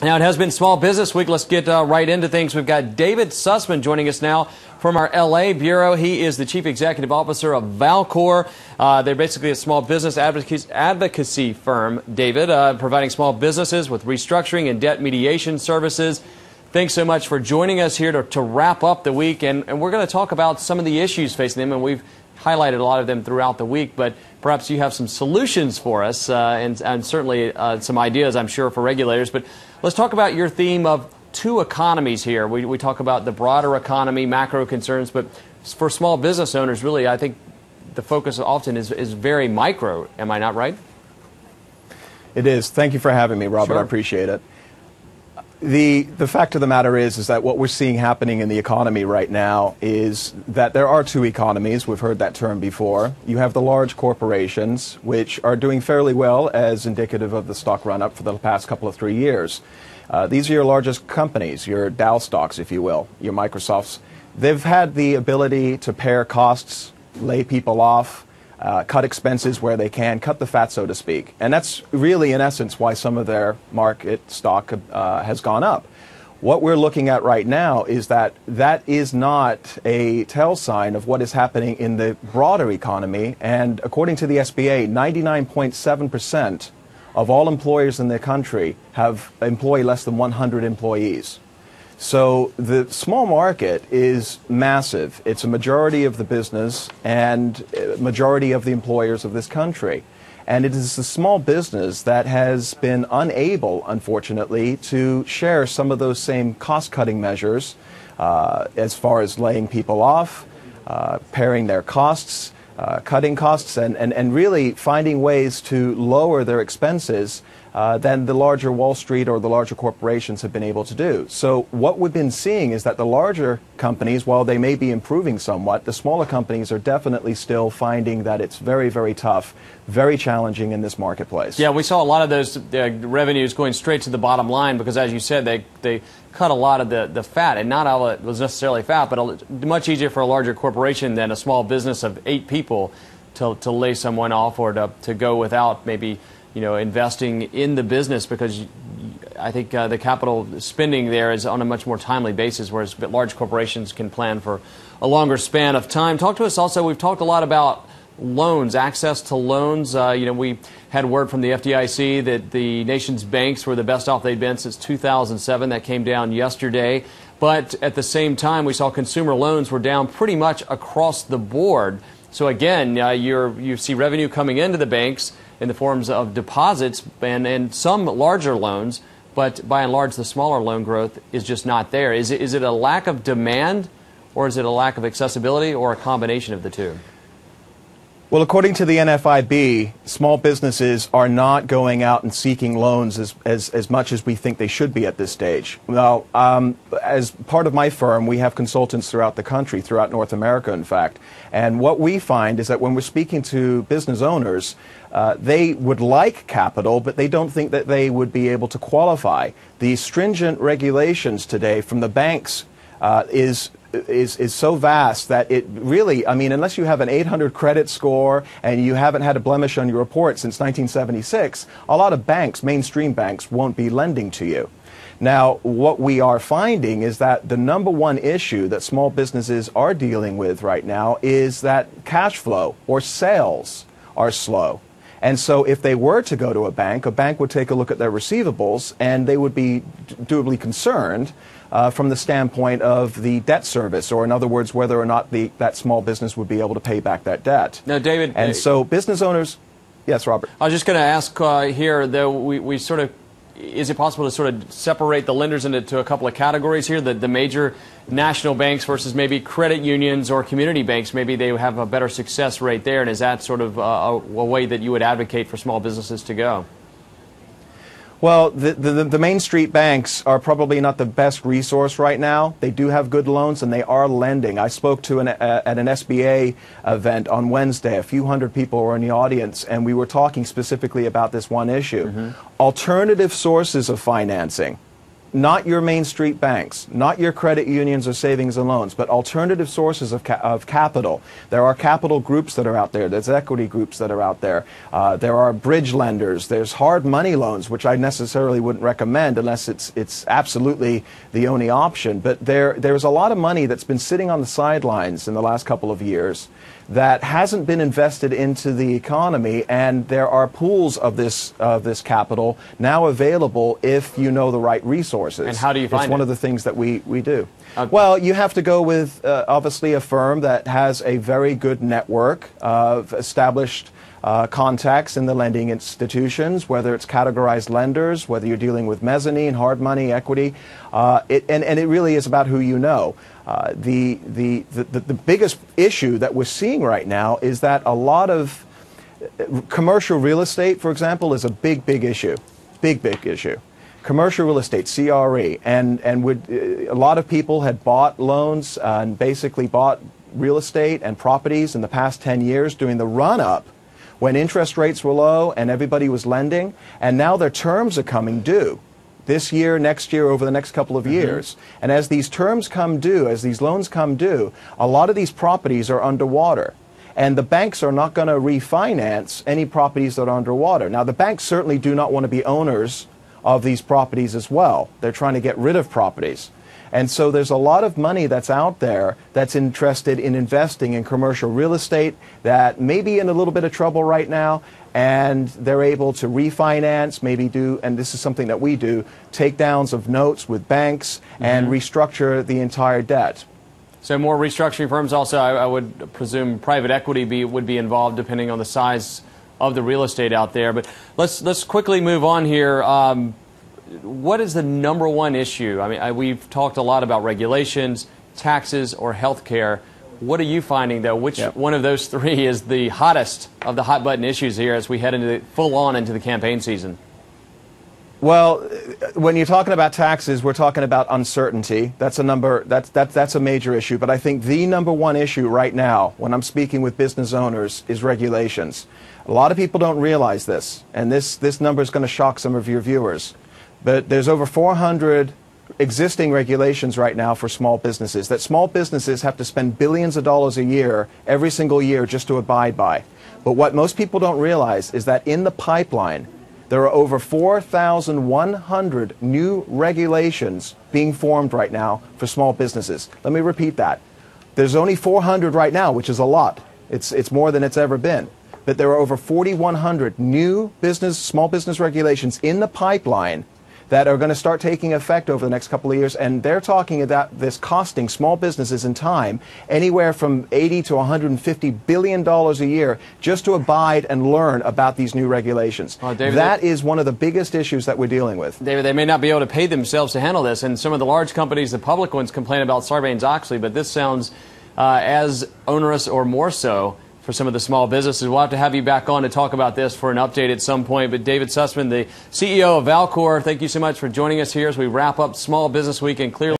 Now, it has been Small Business Week. Let's get right into things. We've got David Sussman joining us now from our L.A. Bureau. He is the Chief Executive Officer of Valcor. They're basically a small business advocacy firm, David, providing small businesses with restructuring and debt mediation services. Thanks so much for joining us here to wrap up the week. And we're going to talk about some of the issues facing them, and we've highlighted a lot of them throughout the week, but perhaps you have some solutions for us and certainly some ideas, I'm sure, for regulators. But let's talk about your theme of two economies here. We talk about the broader economy, macro concerns, but for small business owners, really, I think the focus often is very micro. Am I not right? It is. Thank you for having me, Robert. Sure. I appreciate it. The fact of the matter is that what we're seeing happening in the economy right now is that there are two economies. We've heard that term before. You have the large corporations, which are doing fairly well, as indicative of the stock run-up for the past couple of 3 years. These are your largest companies, your Dow stocks, if you will, your Microsofts. They've had the ability to pare costs, lay people off, cut expenses where they can, cut the fat, so to speak. And that's really, in essence, why some of their market stock has gone up. What we're looking at right now is that is not a tell sign of what is happening in the broader economy. And according to the SBA, 99.7% of all employers in the country employ less than 100 employees. So the small market is massive. It's a majority of the business and majority of the employers of this country. And it is the small business that has been unable, unfortunately, to share some of those same cost-cutting measures as far as laying people off, paring their costs, cutting costs, and really finding ways to lower their expenses than the larger Wall Street or the larger corporations have been able to do. So what we've been seeing is that the larger companies, while they may be improving somewhat, the smaller companies are definitely still finding that it's very, very tough, very challenging in this marketplace. Yeah, we saw a lot of those revenues going straight to the bottom line because, as you said, they cut a lot of the fat, and not all it was necessarily fat, but much easier for a larger corporation than a small business of 8 people to lay someone off or to go without maybe investing in the business, because I think the capital spending there is on a much more timely basis, whereas large corporations can plan for a longer span of time. Talk to us also, we've talked a lot about loans, access to loans. We had word from the FDIC that the nation's banks were the best off they'd been since 2007. That came down yesterday. But at the same time, we saw consumer loans were down pretty much across the board. So again, you see revenue coming into the banks in the forms of deposits and some larger loans, but by and large the smaller loan growth is just not there. Is it a lack of demand, or is it a lack of accessibility, or a combination of the two? Well, according to the NFIB, small businesses are not going out and seeking loans as much as we think they should be at this stage. Now, as part of my firm, we have consultants throughout the country, throughout North America, in fact. And what we find is that when we're speaking to business owners, they would like capital, but they don't think that they would be able to qualify. The stringent regulations today from the banks is so vast that it really, I mean, unless you have an 800 credit score and you haven't had a blemish on your report since 1976, a lot of banks, mainstream banks, won't be lending to you. Now, what we are finding is that the number one issue that small businesses are dealing with right now is that cash flow or sales are slow. And so if they were to go to a bank would take a look at their receivables, and they would be doubly concerned from the standpoint of the debt service, or in other words, whether or not that small business would be able to pay back that debt. Now, David, and so business owners, yes, Robert. I was just going to ask here, though, we sort of, is it possible to sort of separate the lenders into a couple of categories here? The major national banks versus maybe credit unions or community banks, maybe they have a better success rate there, and is that sort of a way that you would advocate for small businesses to go? Well, the Main Street banks are probably not the best resource right now. They do have good loans, and they are lending. I spoke to at an SBA event on Wednesday. A few hundred people were in the audience, and we were talking specifically about this one issue. Alternative sources of financing not your Main Street banks, not your credit unions or savings and loans, but alternative sources of capital. There are capital groups that are out there. There's equity groups that are out there. There are bridge lenders. There's hard money loans, which I necessarily wouldn't recommend unless it's absolutely the only option. But there's a lot of money that's been sitting on the sidelines in the last couple of years that hasn't been invested into the economy, and there are pools of this capital now available if you know the right resources. And how do you find it? It's one of the things that we do. Well, you have to go with obviously a firm that has a very good network of established contacts in the lending institutions, whether it's categorized lenders, whether you're dealing with mezzanine, hard money, equity, and it really is about who you know. The biggest issue that we're seeing right now is that a lot of commercial real estate, for example, is a big issue. Big issue. Commercial real estate, CRE, and a lot of people had bought loans and basically bought real estate and properties in the past 10 years during the run-up when interest rates were low and everybody was lending, and now their terms are coming due this year, next year, over the next couple of years. And as these terms come due, as these loans come due, a lot of these properties are underwater. And the banks are not going to refinance any properties that are underwater. Now, the banks certainly do not want to be owners of these properties as well. They're trying to get rid of properties. And so there's a lot of money that's out there that's interested in investing in commercial real estate that may be in a little bit of trouble right now, and they're able to refinance, maybe do, and this is something that we do, takedowns of notes with banks and restructure the entire debt. So more restructuring firms also, I would presume private equity would be involved depending on the size of the real estate out there. But let's quickly move on here. What is the number one issue? I mean, we've talked a lot about regulations, taxes, or health care. What are you finding, though? Which one of those three is the hottest of the hot-button issues here as we head into full-on into the campaign season? Well, when you're talking about taxes, we're talking about uncertainty. That's a major issue. But I think the number one issue right now, when I'm speaking with business owners, is regulations. A lot of people don't realize this, and this number is going to shock some of your viewers. But there's over 400 existing regulations right now for small businesses that small businesses have to spend billions of dollars a year, every single year, just to abide by. But what most people don't realize is that in the pipeline, there are over 4,100 new regulations being formed right now for small businesses. Let me repeat that. There's only 400 right now, which is a lot. It's more than it's ever been. But there are over 4,100 new small business regulations in the pipeline that are going to start taking effect over the next couple of years, and they're talking about this costing small businesses in time anywhere from $80 to $150 billion a year just to abide and learn about these new regulations. David, that is one of the biggest issues that we're dealing with. David, they may not be able to pay themselves to handle this, and some of the large companies, the public ones, complain about Sarbanes-Oxley, but this sounds as onerous or more so for some of the small businesses. We'll have to have you back on to talk about this for an update at some point. But David Sussman, the CEO of Valcor, thank you so much for joining us here as we wrap up Small Business Week and clearly